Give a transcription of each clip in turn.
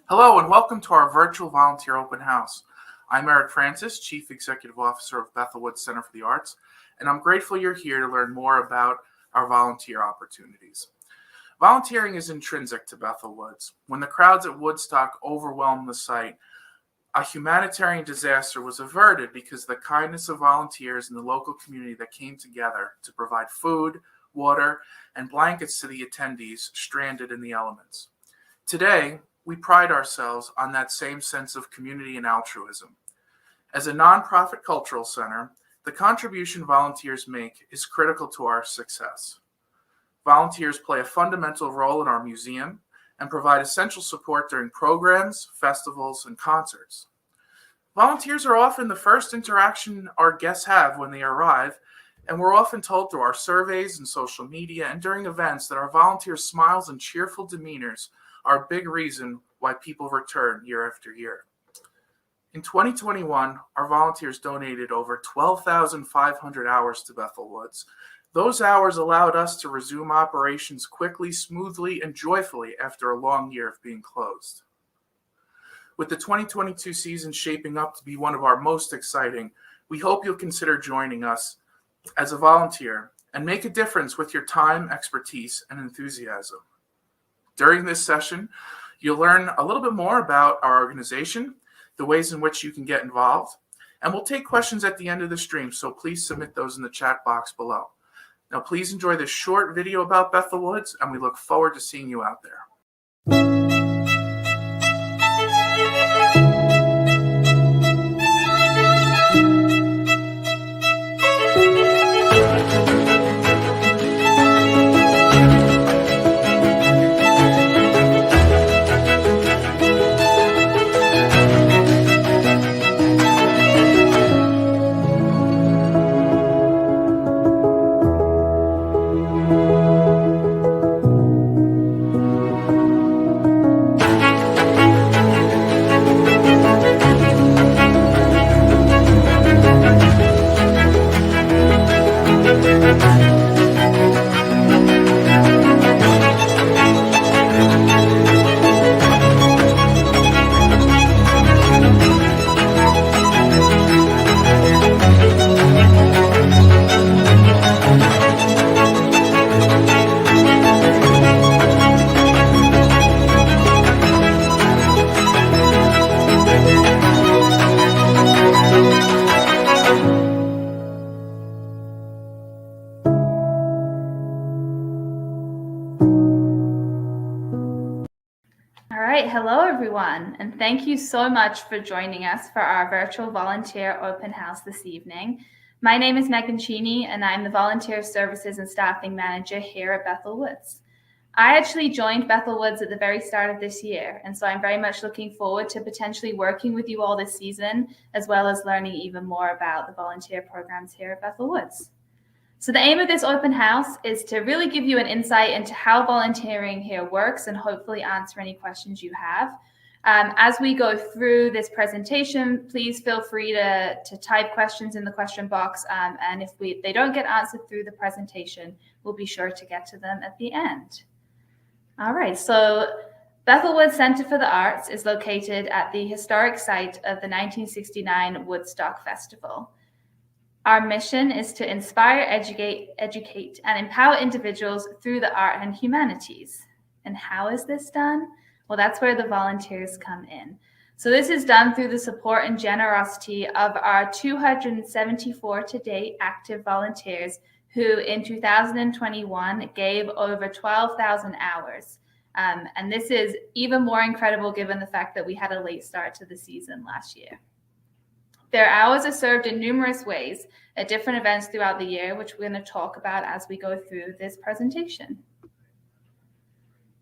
Hello and welcome to our virtual volunteer open house. I'm Eric Francis, Chief Executive Officer of Bethel Woods Center for the Arts, and I'm grateful you're here to learn more about our volunteer opportunities. Volunteering is intrinsic to Bethel Woods. When the crowds at Woodstock overwhelmed the site, a humanitarian disaster was averted because of the kindness of volunteers in the local community that came together to provide food, water, and blankets to the attendees stranded in the elements. Today, we pride ourselves on that same sense of community and altruism. As a nonprofit cultural center, the contribution volunteers make is critical to our success. Volunteers play a fundamental role in our museum and provide essential support during programs, festivals, and concerts. Volunteers are often the first interaction our guests have when they arrive, and we're often told through our surveys and social media and during events that our volunteers' smiles and cheerful demeanors are a big reason why people return year after year. In 2021, our volunteers donated over 12,500 hours to Bethel Woods. Those hours allowed us to resume operations quickly, smoothly, and joyfully after a long year of being closed. With the 2022 season shaping up to be one of our most exciting, we hope you'll consider joining us as a volunteer and make a difference with your time, expertise, and enthusiasm. During this session, you'll learn a little bit more about our organization, the ways in which you can get involved, and we'll take questions at the end of the stream, so please submit those in the chat box below. Now, please enjoy this short video about Bethel Woods, and we look forward to seeing you out there. Hello everyone, and thank you so much for joining us for our virtual volunteer open house this evening. My name is Chaney, and I'm the Volunteer Services and Staffing Manager here at Bethel Woods. I actually joined Bethel Woods at the very start of this year, and so I'm very much looking forward to potentially working with you all this season, as well as learning even more about the volunteer programs here at Bethel Woods. So the aim of this open house is to really give you an insight into how volunteering here works and hopefully answer any questions you have. As we go through this presentation, please feel free to type questions in the question box. And if they don't get answered through the presentation, we'll be sure to get to them at the end. All right, so Bethel Woods Center for the Arts is located at the historic site of the 1969 Woodstock Festival. Our mission is to inspire, educate, and empower individuals through the art and humanities. And how is this done? Well, that's where the volunteers come in. So this is done through the support and generosity of our 274 to date active volunteers who in 2021 gave over 12,000 hours. And this is even more incredible given the fact that we had a late start to the season last year. Their hours are served in numerous ways at different events throughout the year, which we're going to talk about as we go through this presentation.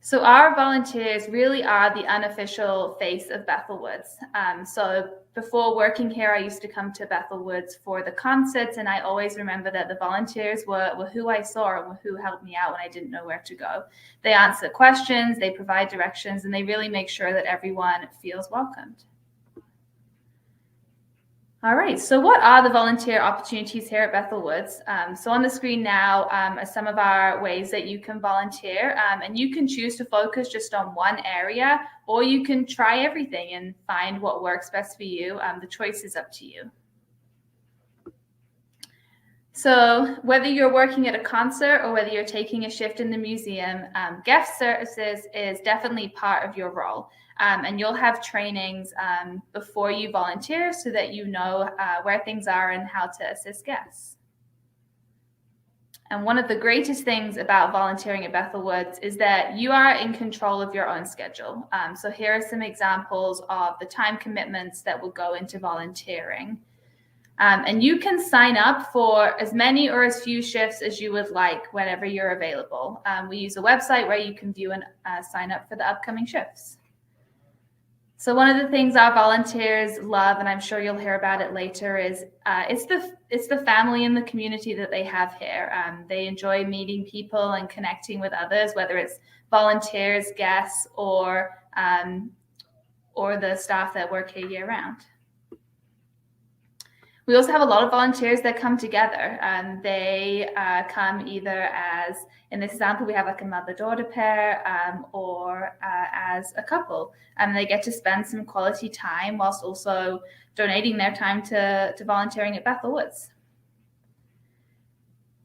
So our volunteers really are the unofficial face of Bethel Woods. So before working here, I used to come to Bethel Woods for the concerts, and I always remember that the volunteers were who I saw and were who helped me out when I didn't know where to go. They answer questions, they provide directions, and they really make sure that everyone feels welcomed. All right, so what are the volunteer opportunities here at Bethel Woods? So on the screen now are some of our ways that you can volunteer, and you can choose to focus just on one area, or you can try everything and find what works best for you. The choice is up to you. So whether you're working at a concert or whether you're taking a shift in the museum, guest services is definitely part of your role. And you'll have trainings before you volunteer so that you know where things are and how to assist guests. And one of the greatest things about volunteering at Bethel Woods is that you are in control of your own schedule. So here are some examples of the time commitments that will go into volunteering. And you can sign up for as many or as few shifts as you would like whenever you're available. We use a website where you can view and sign up for the upcoming shifts. So one of the things our volunteers love, and I'm sure you'll hear about it later, is it's the family and the community that they have here. They enjoy meeting people and connecting with others, whether it's volunteers, guests, or the staff that work here year round. We also have a lot of volunteers that come together. They come either as, in this example, we have like a mother-daughter pair or as a couple. They get to spend some quality time whilst also donating their time to volunteering at Bethel Woods.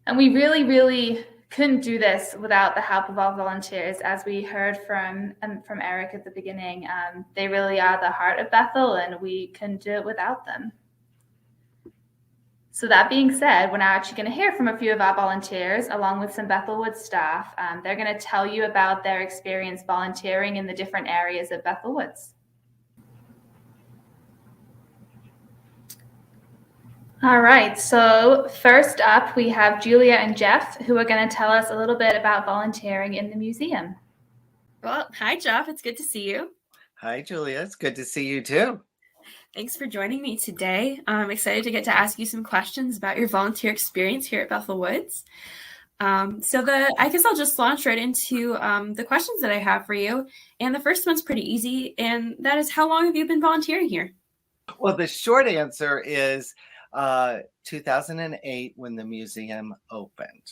And we really, really couldn't do this without the help of our volunteers. As we heard from Eric at the beginning, they really are the heart of Bethel, and we couldn't do it without them. So that being said, we're now actually going to hear from a few of our volunteers along with some Bethel Woods staff. They're going to tell you about their experience volunteering in the different areas of Bethel Woods. All right, so first up, we have Julia and Jeff, who are going to tell us a little bit about volunteering in the museum. Well, hi, Jeff. It's good to see you. Hi, Julia. It's good to see you too. Thanks for joining me today. I'm excited to get to ask you some questions about your volunteer experience here at Bethel Woods. I guess I'll just launch right into the questions that I have for you. And the first one's pretty easy, and that is, how long have you been volunteering here? Well, the short answer is 2008 when the museum opened.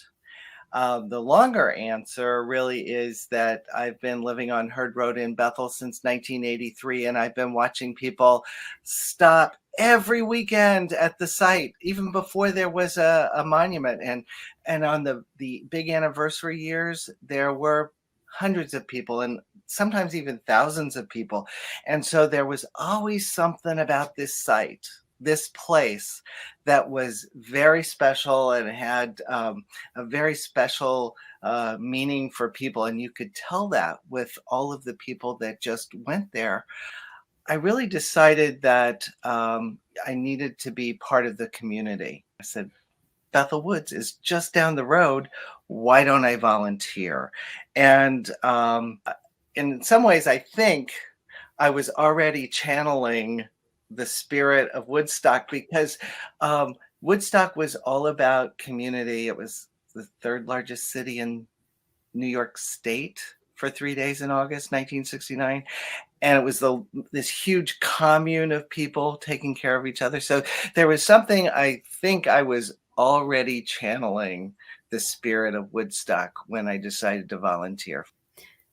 The longer answer really is that I've been living on Herd Road in Bethel since 1983, and I've been watching people stop every weekend at the site, even before there was a monument. And on the big anniversary years, there were hundreds of people and sometimes even thousands of people. And so there was always something about this site, this place, that was very special and had a very special meaning for people. And you could tell that with all of the people that just went there. I really decided that I needed to be part of the community. I said, Bethel Woods is just down the road. Why don't I volunteer? And in some ways, I think I was already channeling the spirit of Woodstock, because Woodstock was all about community. It was the third largest city in New York State for 3 days in August 1969. And it was this huge commune of people taking care of each other. So there was something, I think I was already channeling the spirit of Woodstock when I decided to volunteer.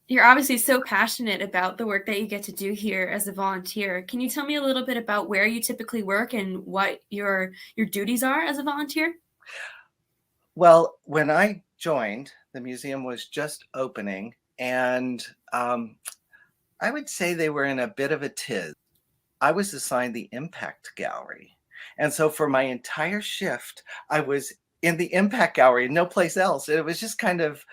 You're obviously so passionate about the work that you get to do here as a volunteer. Can you tell me a little bit about where you typically work and what your duties are as a volunteer? Well, when I joined, the museum was just opening, and I would say they were in a bit of a tiz. I was assigned the Impact Gallery. And so for my entire shift, I was in the Impact Gallery, no place else. It was just kind of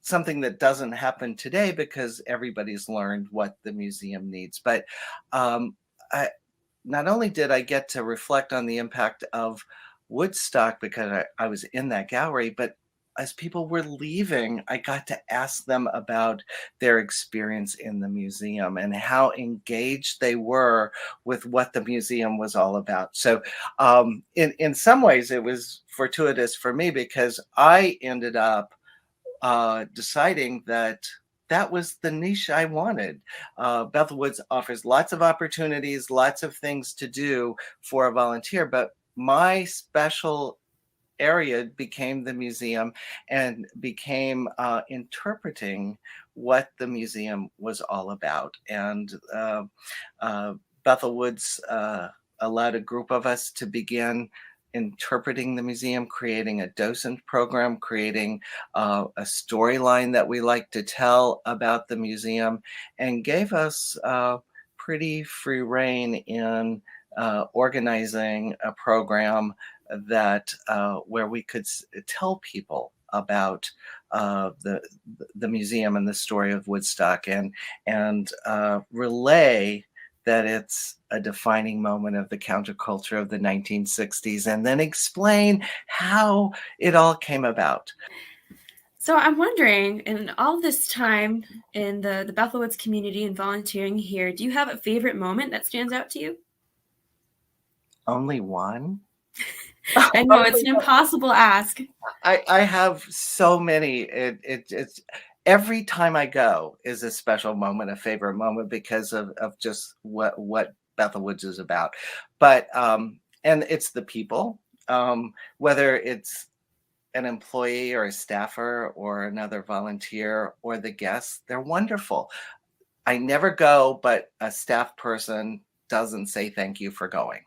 something that doesn't happen today because everybody's learned what the museum needs. But not only did I get to reflect on the impact of Woodstock because I was in that gallery, but as people were leaving, I got to ask them about their experience in the museum and how engaged they were with what the museum was all about. So in some ways, it was fortuitous for me because I ended up deciding that that was the niche I wanted. Bethel Woods offers lots of opportunities, lots of things to do for a volunteer, but my special area became the museum and became interpreting what the museum was all about. And Bethel Woods allowed a group of us to begin interpreting the museum, creating a docent program, creating a storyline that we like to tell about the museum, and gave us pretty free rein in organizing a program that where we could tell people about the museum and the story of Woodstock, and relay that it's a defining moment of the counterculture of the 1960s, and then explain how it all came about. So I'm wondering, in all this time in the Bethel Woods community and volunteering here, do you have a favorite moment that stands out to you? Only one? I know it's an impossible ask. I have so many. It's every time I go is a special moment, a favorite moment, because of just what Bethel Woods is about. But and it's the people, whether it's an employee or a staffer or another volunteer or the guests, they're wonderful. I never go, but a staff person doesn't say thank you for going.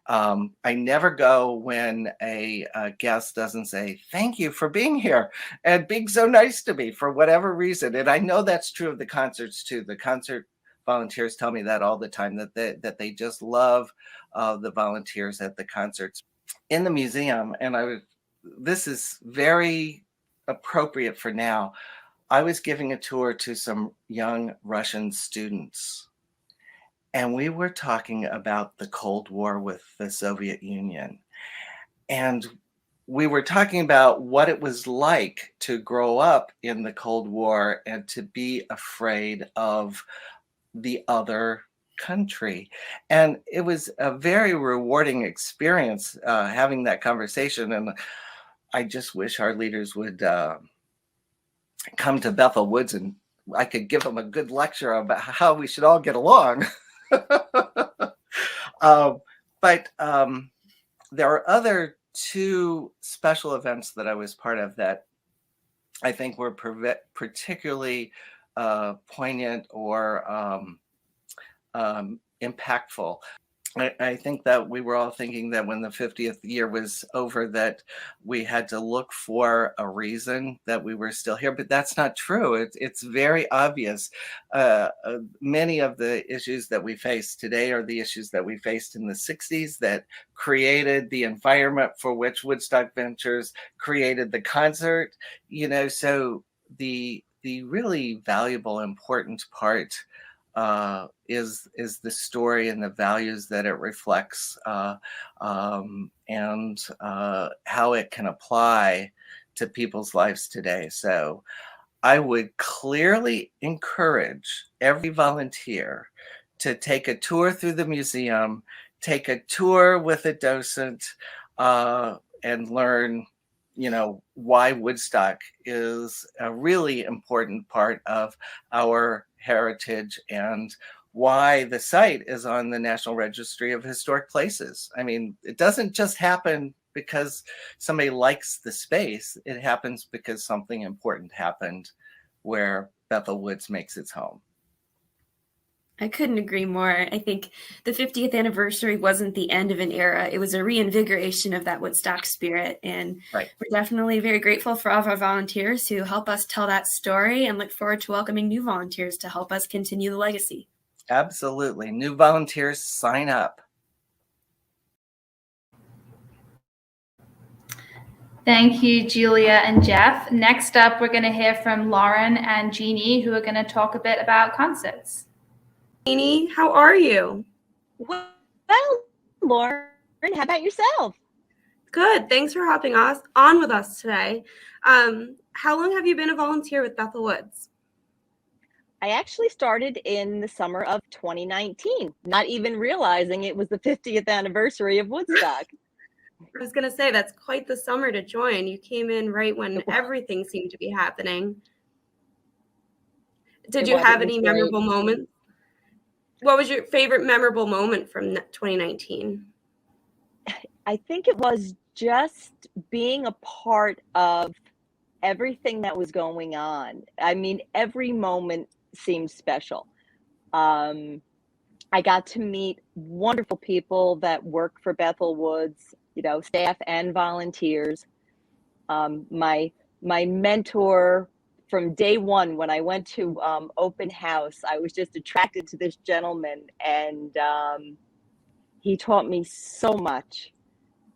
I never go when a guest doesn't say, thank you for being here and being so nice to me for whatever reason. And I know that's true of the concerts too. The concert volunteers tell me that all the time, that they just love the volunteers at the concerts. In the museum, and this is very appropriate for now, I was giving a tour to some young Russian students. And we were talking about the Cold War with the Soviet Union. And we were talking about what it was like to grow up in the Cold War and to be afraid of the other country. And it was a very rewarding experience having that conversation. And I just wish our leaders would come to Bethel Woods and I could give them a good lecture about how we should all get along. But there are other two special events that I was part of that I think were particularly poignant or impactful. I think that we were all thinking that when the 50th year was over, that we had to look for a reason that we were still here, but that's not true. It's very obvious. Many of the issues that we face today are the issues that we faced in the 60s that created the environment for which Woodstock Ventures created the concert. So the really valuable, important part is the story and the values that it reflects, and how it can apply to people's lives today. So I would clearly encourage every volunteer to take a tour through the museum, take a tour with a docent, and learn why Woodstock is a really important part of our heritage and why the site is on the National Registry of Historic Places. I mean, it doesn't just happen because somebody likes the space. It happens because something important happened where Bethel Woods makes its home. I couldn't agree more. I think the 50th anniversary wasn't the end of an era. It was a reinvigoration of that Woodstock spirit. And Right. We're definitely very grateful for all of our volunteers who help us tell that story and look forward to welcoming new volunteers to help us continue the legacy. Absolutely. New volunteers, sign up. Thank you, Julia and Jeff. Next up, we're going to hear from Lauren and Jennie, who are going to talk a bit about concerts. Chaney, how are you? Well, Lauren, how about yourself? Good. Thanks for hopping on with us today. How long have you been a volunteer with Bethel Woods? I actually started in the summer of 2019, not even realizing it was the 50th anniversary of Woodstock. I was going to say, that's quite the summer to join. You came in right when everything seemed to be happening. Did you have any memorable moments? What was your favorite memorable moment from 2019? I think it was just being a part of everything that was going on. I mean, every moment seemed special. I got to meet wonderful people that work for Bethel Woods, staff and volunteers. My mentor from day one, when I went to open house, I was just attracted to this gentleman, and he taught me so much.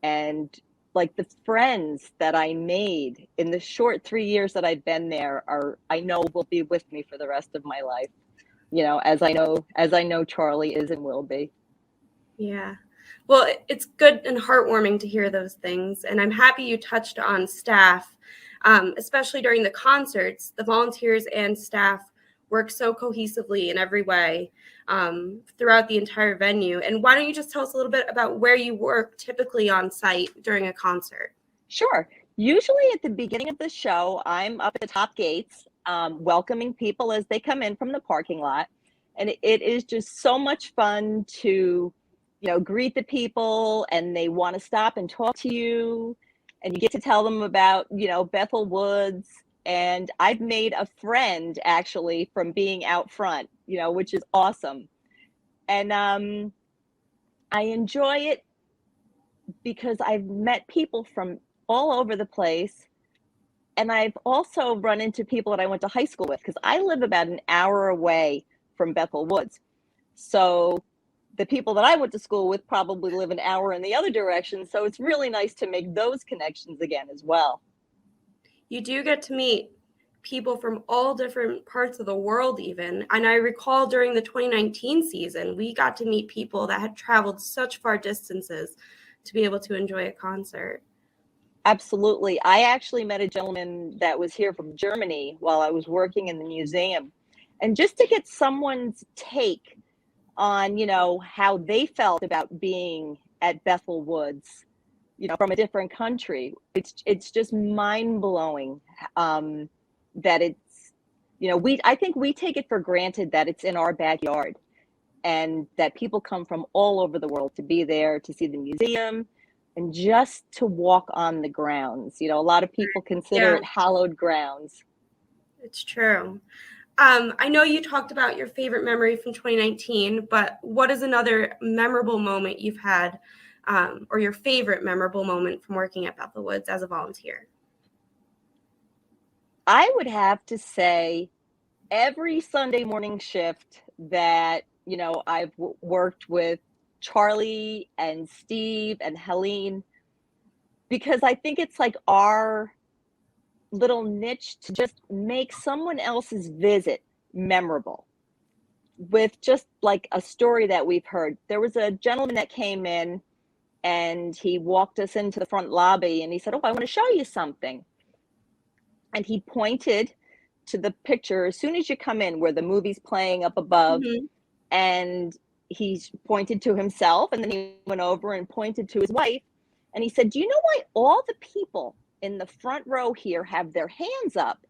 And like the friends that I made in the short 3 years that I've been there I know will be with me for the rest of my life. As I know Charlie is and will be. Yeah. Well, it's good and heartwarming to hear those things. And I'm happy you touched on staff, especially during the concerts. The volunteers and staff work so cohesively in every way throughout the entire venue. And why don't you just tell us a little bit about where you work typically on site during a concert? Sure. Usually at the beginning of the show, I'm up at the top gates, welcoming people as they come in from the parking lot. And it is just so much fun to, greet the people, and they want to stop and talk to you. And you get to tell them about, Bethel Woods. And I've made a friend actually from being out front, which is awesome. And I enjoy it because I've met people from all over the place. And I've also run into people that I went to high school with, because I live about an hour away from Bethel Woods. So the people that I went to school with probably live an hour in the other direction. So it's really nice to make those connections again as well. You do get to meet people from all different parts of the world even. And I recall during the 2019 season, we got to meet people that had traveled such far distances to be able to enjoy a concert. Absolutely. I actually met a gentleman that was here from Germany while I was working in the museum. And just to get someone's take on, how they felt about being at Bethel Woods, from a different country, it's just mind-blowing that it's, I think we take it for granted that it's in our backyard, and that people come from all over the world to be there, to see the museum, and just to walk on the grounds. A lot of people consider it hallowed grounds. It's true. I know you talked about your favorite memory from 2019, but what is another memorable moment you've had, or your favorite memorable moment from working at Bethel Woods as a volunteer? I would have to say every Sunday morning shift that, I've worked with Charlie and Steve and Helene, because I think it's like our little niche to just make someone else's visit memorable with just like a story that we've heard. There was a gentleman that came in, and he walked us into the front lobby, and he said, "Oh, I want to show you something." And he pointed to the picture as soon as you come in where the movie's playing up above. Mm-hmm. And he pointed to himself, and then he went over and pointed to his wife, and he said, "Do you know why all the people in the front row here have their hands up?"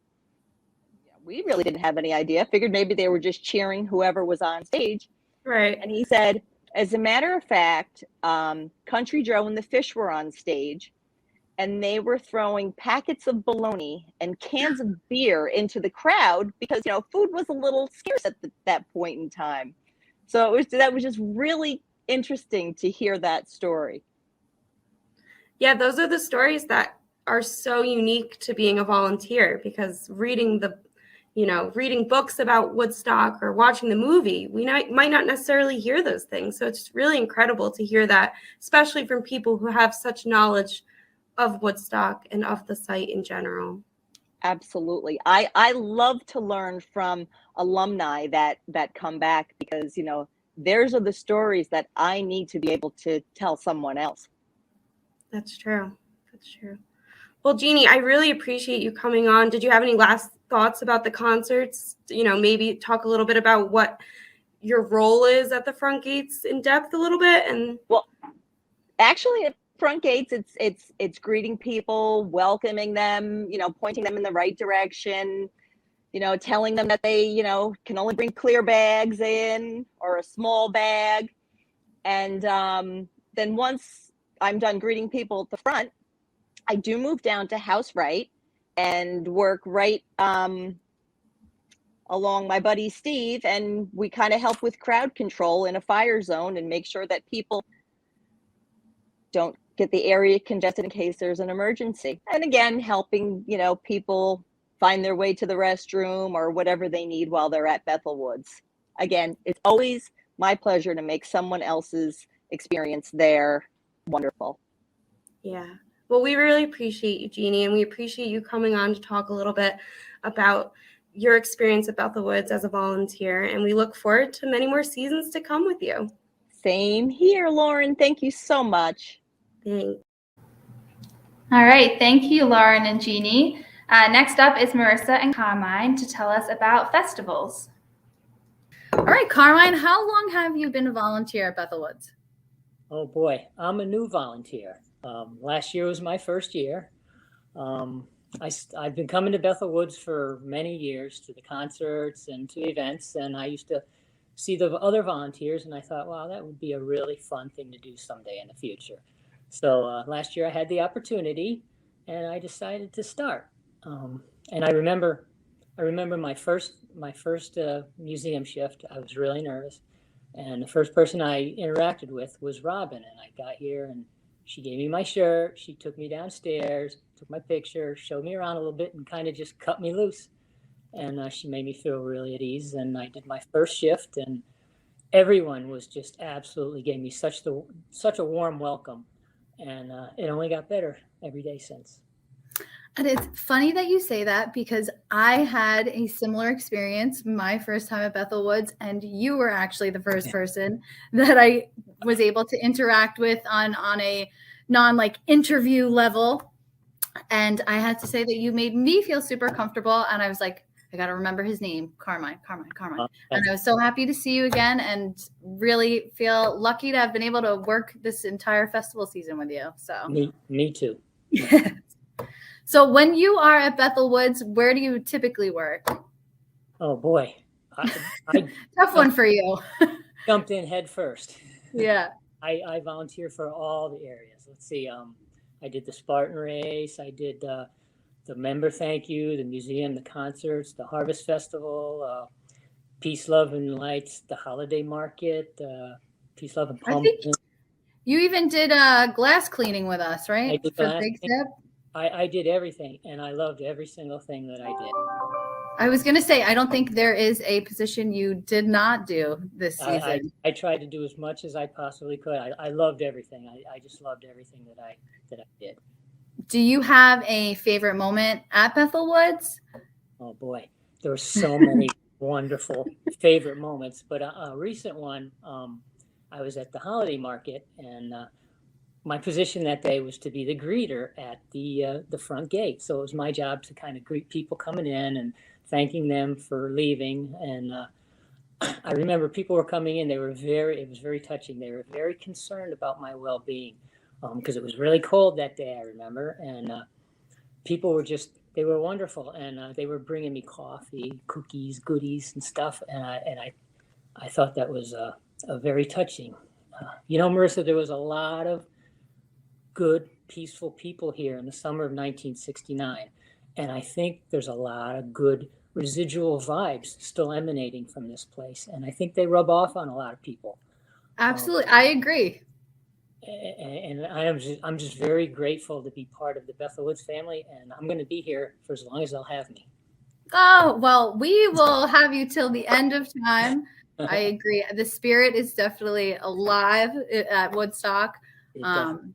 Yeah, we really didn't have any idea. Figured maybe they were just cheering whoever was on stage. Right. And he said, as a matter of fact, Country Joe and the Fish were on stage, and they were throwing packets of bologna and cans of beer into the crowd because, food was a little scarce at that point in time. So that was just really interesting to hear that story. Yeah, those are the stories that are so unique to being a volunteer, because reading books about Woodstock or watching the movie, we might not necessarily hear those things. So it's really incredible to hear that, especially from people who have such knowledge of Woodstock and of the site in general. Absolutely. I love to learn from alumni that come back, because, theirs are the stories that I need to be able to tell someone else. That's true. Well, Jeannie, I really appreciate you coming on. Did you have any last thoughts about the concerts? Maybe talk a little bit about what your role is at the front gates in depth a little bit. And well, actually, at front gates, it's greeting people, welcoming them, pointing them in the right direction, telling them that they, can only bring clear bags in or a small bag. And then once I'm done greeting people at the front, I do move down to house right and work right along my buddy Steve, and we kind of help with crowd control in a fire zone and make sure that people don't get the area congested in case there's an emergency. And again, helping, people find their way to the restroom or whatever they need while they're at Bethel Woods. Again, it's always my pleasure to make someone else's experience there wonderful. Yeah. Well, we really appreciate you, Jennie, and we appreciate you coming on to talk a little bit about your experience at Bethel Woods as a volunteer, and we look forward to many more seasons to come with you. Same here, Lauren. Thank you so much. Thanks. All right. Thank you, Lauren and Jennie. Next up is Marissa and Carmine to tell us about festivals. All right, Carmine, how long have you been a volunteer at Bethel Woods? Oh boy, I'm a new volunteer. Last year was my first year. I've been coming to Bethel Woods for many years, to the concerts and to events, and I used to see the other volunteers, and I thought, wow, that would be a really fun thing to do someday in the future. So last year I had the opportunity, and I decided to start. And I remember my first museum shift. I was really nervous, and the first person I interacted with was Robin. And I got here, and she gave me my shirt. She took me downstairs, took my picture, showed me around a little bit, and kind of just cut me loose. And she made me feel really at ease. And I did my first shift, and everyone was just absolutely gave me such a warm welcome. And it only got better every day since. And it's funny that you say that, because I had a similar experience my first time at Bethel Woods, and you were actually the first person that I was able to interact with on a interview level. And I had to say that you made me feel super comfortable, and I was like, I got to remember his name, Carmine. And I was so happy to see you again, and really feel lucky to have been able to work this entire festival season with you. So Me too. So when you are at Bethel Woods, where do you typically work? Oh boy, Tough one for you. Jumped in head first. Yeah. I volunteer for all the areas. Let's see. I did the Spartan race. I did the member thank you, the museum, the concerts, the Harvest Festival, Peace, Love, and Lights, the holiday market, Peace, Love, and Pumpkin. You even did glass cleaning with us, right? I did For Big Step. I did everything, and I loved every single thing that I did. I was going to say, I don't think there is a position you did not do this season. I tried to do as much as I possibly could. I loved everything. I just loved everything that I did. Do you have a favorite moment at Bethel Woods? Oh boy, there were so many wonderful favorite moments, but a recent one, I was at the holiday market, and my position that day was to be the greeter at the front gate. So it was my job to kind of greet people coming in and thanking them for leaving. And I remember people were coming in. It was very touching. They were very concerned about my well-being, because it was really cold that day, I remember. And people were they were wonderful. And they were bringing me coffee, cookies, goodies, and stuff. And I thought that was a very touching. Marissa, there was a lot of good, peaceful people here in the summer of 1969. And I think there's a lot of good residual vibes still emanating from this place. And I think they rub off on a lot of people. Absolutely. I agree. And I'm just very grateful to be part of the Bethel Woods family. And I'm going to be here for as long as they'll have me. Oh, well, we will have you till the end of time. I agree. The spirit is definitely alive at Woodstock. And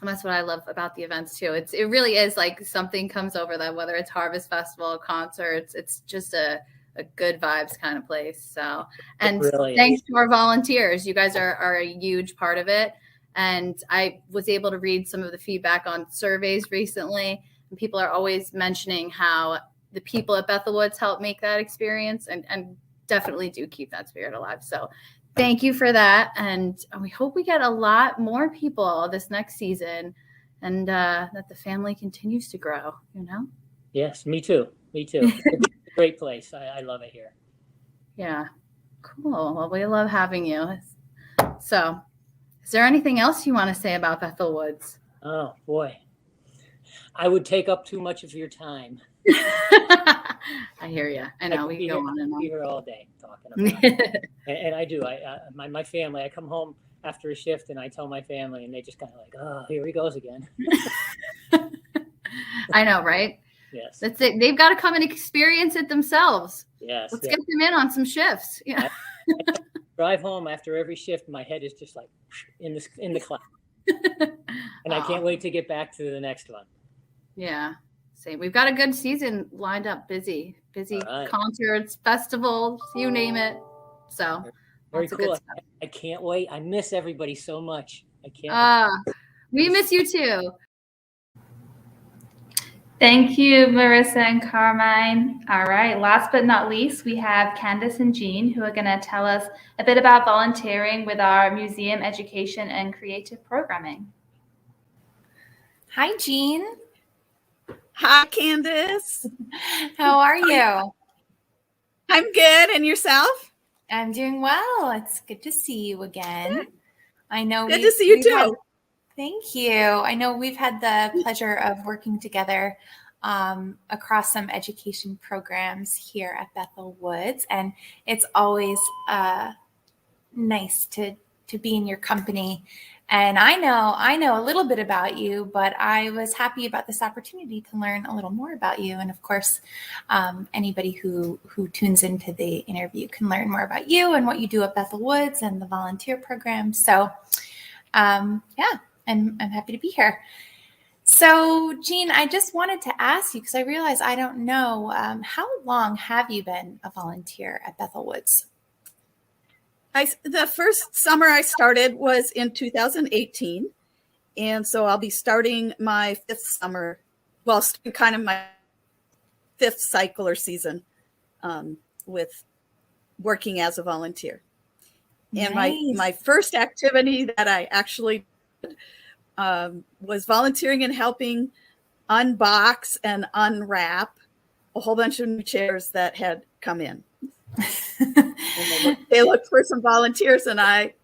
that's what I love about the events too. It really is like something comes over them, whether it's Harvest Festival, concerts. It's just a good vibes kind of place. So, and really thanks to our volunteers. You guys are a huge part of it. And I was able to read some of the feedback on surveys recently, and people are always mentioning how the people at Bethel Woods help make that experience and definitely do keep that spirit alive. So thank you for that. And we hope we get a lot more people this next season, and that the family continues to grow, Yes, me too. Great place. I love it here. Yeah. Cool. Well, we love having you. So, is there anything else you want to say about Bethel Woods? Oh, boy. I would take up too much of your time. I hear you. I know. We can go on and Be on. here all day talking about it. And I do. My family, I come home after a shift and I tell my family and they just kind of like, oh, here he goes again. I know, right? Yes. That's it. They've got to come and experience it themselves. Yes. Let's get them in on some shifts. Yeah. I drive home after every shift. My head is just like in the cloud. And I can't wait to get back to the next one. Yeah. Same. We've got a good season lined up. Busy Right. concerts, festivals, you name it. So Very lots of good cool. stuff. I can't wait. I miss everybody so much. I can't. We miss you too. Thank you, Marissa and Carmine. All right, last but not least, we have Candice and Jean, who are going to tell us a bit about volunteering with our museum education and creative programming. Hi, Jean. Hi, Candice. How are you? I'm good. And yourself? I'm doing well. It's good to see you again. Good. I know. Good to see you too. Thank you. I know we've had the pleasure of working together across some education programs here at Bethel Woods, and it's always nice to be in your company. And I know a little bit about you, but I was happy about this opportunity to learn a little more about you. And of course, anybody who tunes into the interview can learn more about you and what you do at Bethel Woods and the volunteer program. So, yeah. I'm happy to be here. So, Jean, I just wanted to ask you, because I realize I don't know, how long have you been a volunteer at Bethel Woods? The first summer I started was in 2018. And so I'll be starting my fifth summer, well, kind of my fifth cycle or season with working as a volunteer. And Nice. my first activity that I actually was volunteering and helping unbox and unwrap a whole bunch of new chairs that had come in. And they looked for some volunteers, and I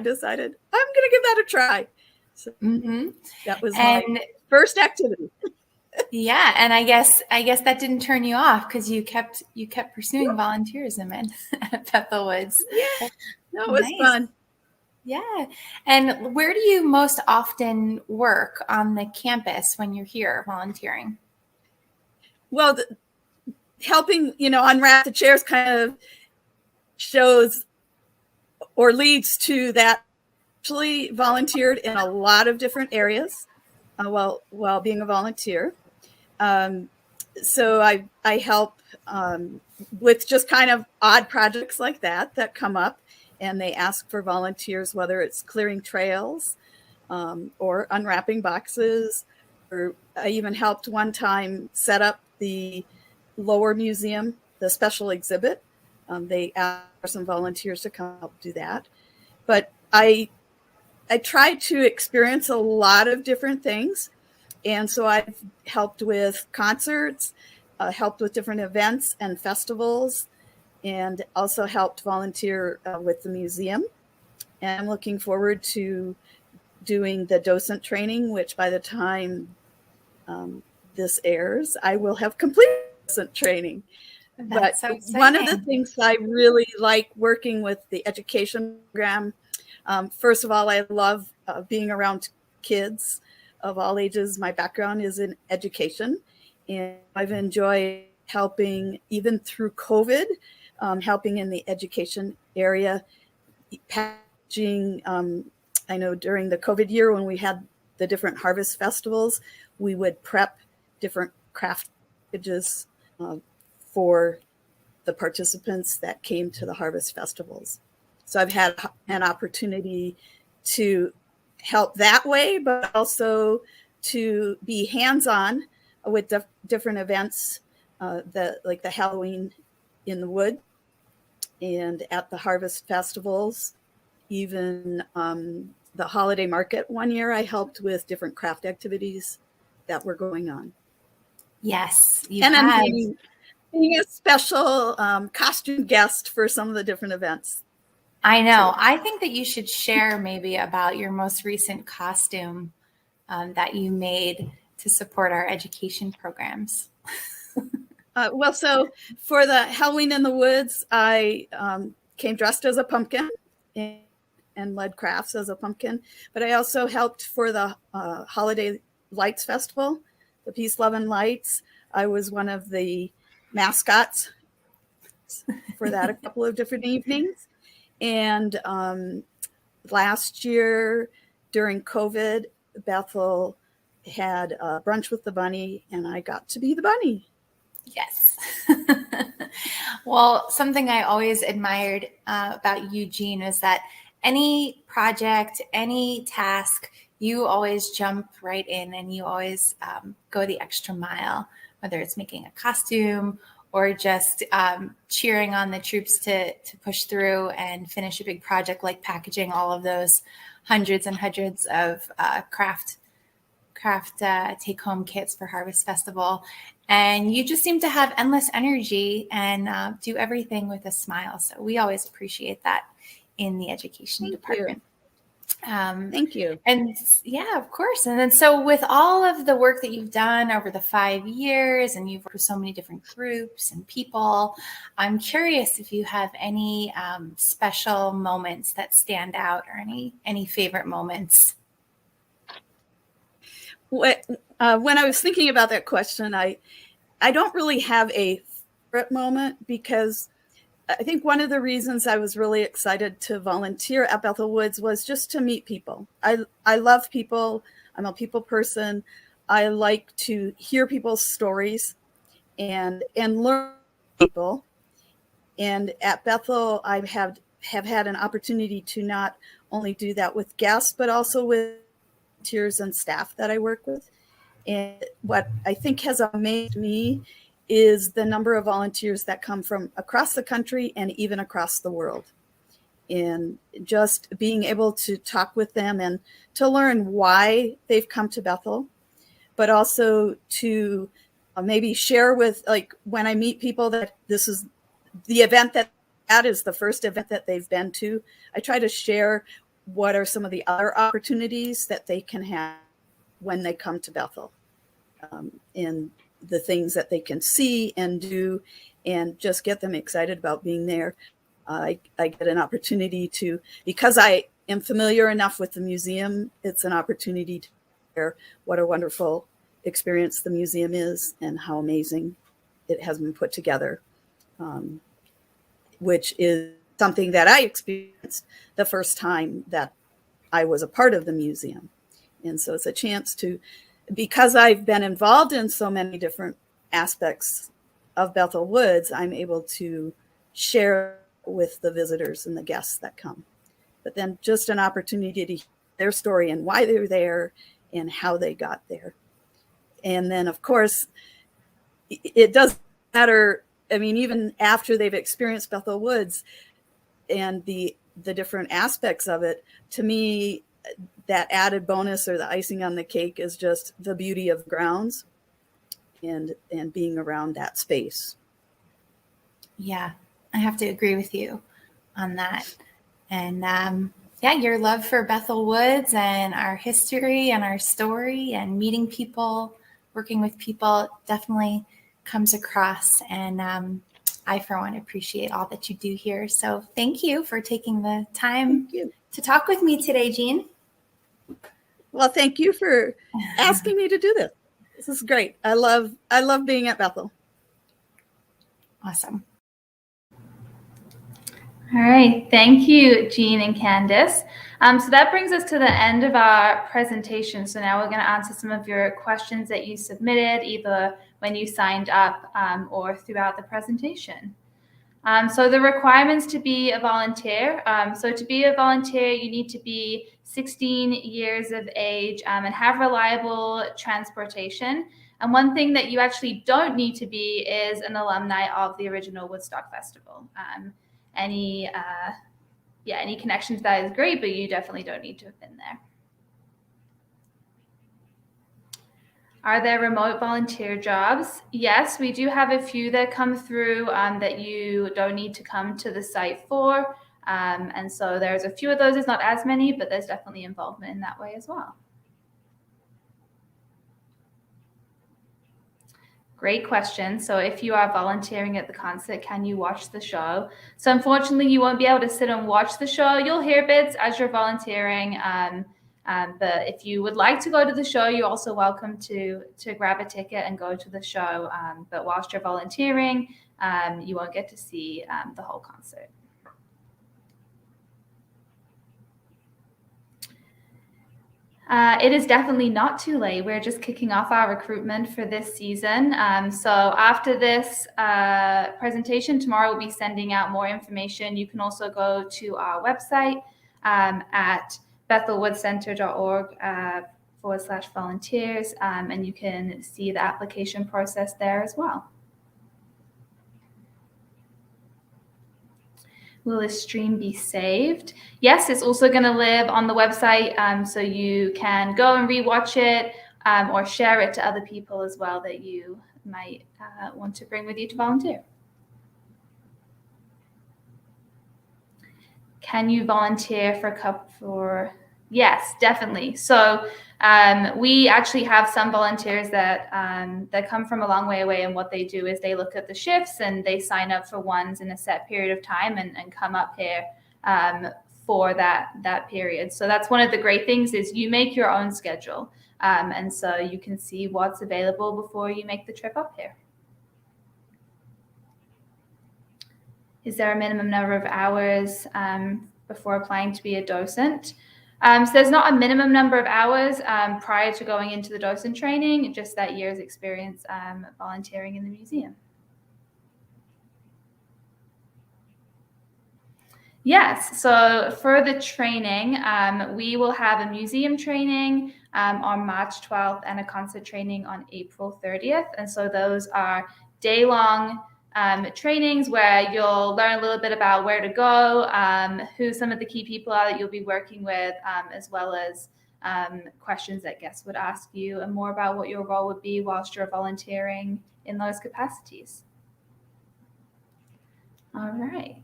decided I'm going to give that a try. So that was my first activity. Yeah, and I guess that didn't turn you off because you kept pursuing volunteerism at Bethel Woods. Yeah, no, it was fun. Yeah. And where do you most often work on the campus when you're here volunteering? Well, helping, unwrap the chairs kind of shows or leads to that. Actually volunteered in a lot of different areas while being a volunteer. So I help with just kind of odd projects like that come up. And they ask for volunteers, whether it's clearing trails or unwrapping boxes. Or I even helped one time set up the lower museum, the special exhibit. They asked for some volunteers to come help do that. But I tried to experience a lot of different things. And so I've helped with concerts, helped with different events and festivals, and also helped volunteer with the museum. And I'm looking forward to doing the docent training, which by the time this airs, I will have completed docent training. That's so exciting. One of the things I really like working with the education program, first of all, I love being around kids of all ages. My background is in education, and I've enjoyed helping even through COVID. Helping in the education area, packaging. I know during the COVID year when we had the different harvest festivals, we would prep different craft packages for the participants that came to the harvest festivals. So I've had an opportunity to help that way, but also to be hands-on with different events, like the Halloween in the wood and at the harvest festivals, even the holiday market. One year I helped with different craft activities that were going on. Yes, you and have. being a special costume guest for some of the different events. I know. I think that you should share maybe about your most recent costume that you made to support our education programs. Well, so for the Halloween in the Woods, I came dressed as a pumpkin and led crafts as a pumpkin. But I also helped for the Holiday Lights Festival, the Peace, Love, and Lights. I was one of the mascots for that a couple of different evenings. And last year during COVID, Bethel had brunch with the bunny, and I got to be the bunny. Yes. Well, something I always admired about Eugene is that any project, any task, you always jump right in and you always go the extra mile, whether it's making a costume or just cheering on the troops to push through and finish a big project like packaging all of those hundreds and hundreds of craft take-home kits for Harvest Festival. And you just seem to have endless energy and do everything with a smile. So we always appreciate that in the education department. Thank you. And yeah, of course. And then so with all of the work that you've done over the 5 years and you've worked with so many different groups and people, I'm curious if you have any special moments that stand out or any favorite moments. When I was thinking about that question, I don't really have a favorite moment, because I think one of the reasons I was really excited to volunteer at Bethel Woods was just to meet people. I love people. I'm a people person. I like to hear people's stories and learn people. And at Bethel, I have had an opportunity to not only do that with guests, but also with volunteers and staff that I work with. And what I think has amazed me is the number of volunteers that come from across the country and even across the world. And just being able to talk with them and to learn why they've come to Bethel, but also to maybe share with, like, when I meet people that this is the event that is the first event that they've been to, I try to share what are some of the other opportunities that they can have when they come to Bethel, and the things that they can see and do, and just get them excited about being there. I get an opportunity to, because I am familiar enough with the museum, it's an opportunity to share what a wonderful experience the museum is and how amazing it has been put together, which is something that I experienced the first time that I was a part of the museum. And so it's a chance to, because I've been involved in so many different aspects of Bethel Woods, I'm able to share with the visitors and the guests that come. But then just an opportunity to hear their story and why they're there and how they got there. And then, of course, it doesn't matter. I mean, even after they've experienced Bethel Woods and the different aspects of it, to me, that added bonus or the icing on the cake is just the beauty of grounds and being around that space. Yeah, I have to agree with you on that. And yeah, your love for Bethel Woods and our history and our story and meeting people, working with people definitely comes across. And I, for one, appreciate all that you do here. So thank you for taking the time to talk with me today, Jean. Well, thank you for asking me to do this. This is great. I love being at Bethel. Awesome. All right. Thank you, Jean and Candice. So that brings us to the end of our presentation. So now we're going to answer some of your questions that you submitted, either when you signed up or throughout the presentation. So the requirements to be a volunteer. So to be a volunteer, you need to be 16 years of age and have reliable transportation. And one thing that you actually don't need to be is an alumni of the original Woodstock Festival. Any connection to that is great, but you definitely don't need to have been there. Are there remote volunteer jobs? Yes, we do have a few that come through that you don't need to come to the site for. And so there's a few of those. There's not as many, but there's definitely involvement in that way as well. Great question. So if you are volunteering at the concert, can you watch the show? So unfortunately, you won't be able to sit and watch the show. You'll hear bits as you're volunteering. But if you would like to go to the show, you're also welcome to grab a ticket and go to the show. But whilst you're volunteering, you won't get to see the whole concert. It is definitely not too late. We're just kicking off our recruitment for this season. So after this presentation, tomorrow we'll be sending out more information. You can also go to our website at bethelwoodcenter.org/volunteers, and you can see the application process there as well. Will this stream be saved? Yes, it's also going to live on the website, so you can go and rewatch it or share it to other people as well that you might want to bring with you to volunteer. Can you volunteer for Yes, definitely. So we actually have some volunteers that come from a long way away, and what they do is they look at the shifts and they sign up for ones in a set period of time and come up here for that period. So that's one of the great things is you make your own schedule, and so you can see what's available before you make the trip up here. Is there a minimum number of hours before applying to be a docent? So there's not a minimum number of hours prior to going into the docent training, just that year's experience volunteering in the museum. Yes, so for the training, we will have a museum training on March 12th and a concert training on April 30th. And so those are day-long trainings where you'll learn a little bit about where to go, who some of the key people are that you'll be working with, as well as questions that guests would ask you and more about what your role would be whilst you're volunteering in those capacities. All right.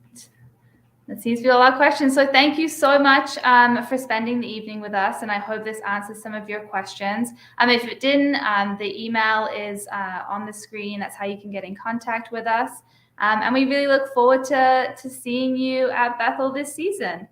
That seems to be a lot of questions. So thank you so much for spending the evening with us. And I hope this answers some of your questions. If it didn't, the email is on the screen. That's how you can get in contact with us. And we really look forward to seeing you at Bethel this season.